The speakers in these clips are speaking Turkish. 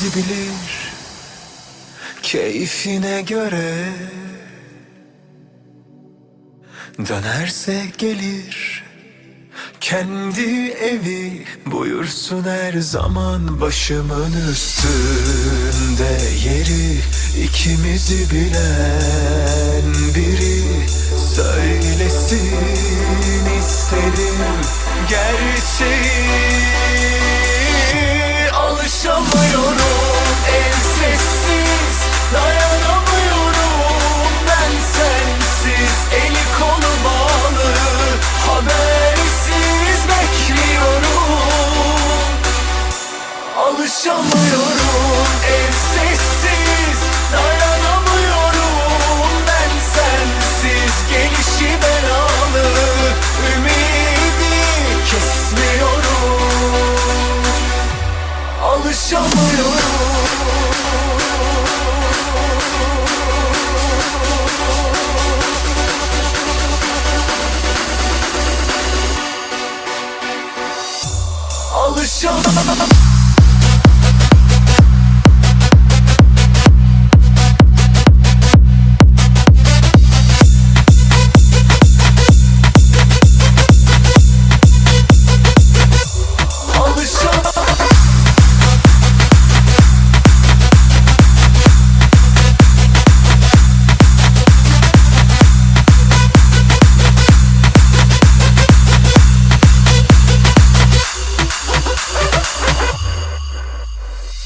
kendi bilir keyfine göre. Dönerse gelir kendi evi, buyursun her zaman başımın üstünde yeri. İkimizi bilen biri söylesin isterim gerçeği. Alışamıyorum en sessiz, dayanamıyorum ben sensiz. Eli kolu bağlı, habersiz bekliyorum. Alışamıyorum en sessiz, dayanamıyorum ben sensiz. Gelişi belalı, ümidi kesmiyorum. Alışamıyorum. Alışamıyorum.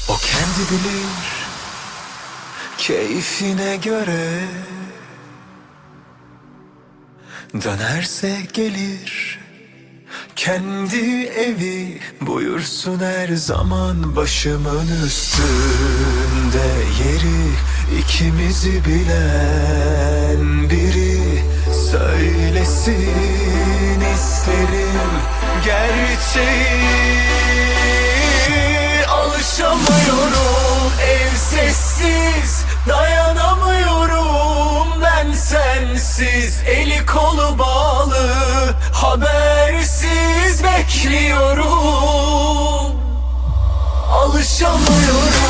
O kendi bilir keyfine göre. Dönerse gelir kendi evi, buyursun her zaman başımın üstünde yeri. İkimizi bilen biri söylesin isterim gerçeği. Alışamıyorum ev sessiz, dayanamıyorum ben sensiz. Eli kolu bağlı, habersiz bekliyorum. Alışamıyorum.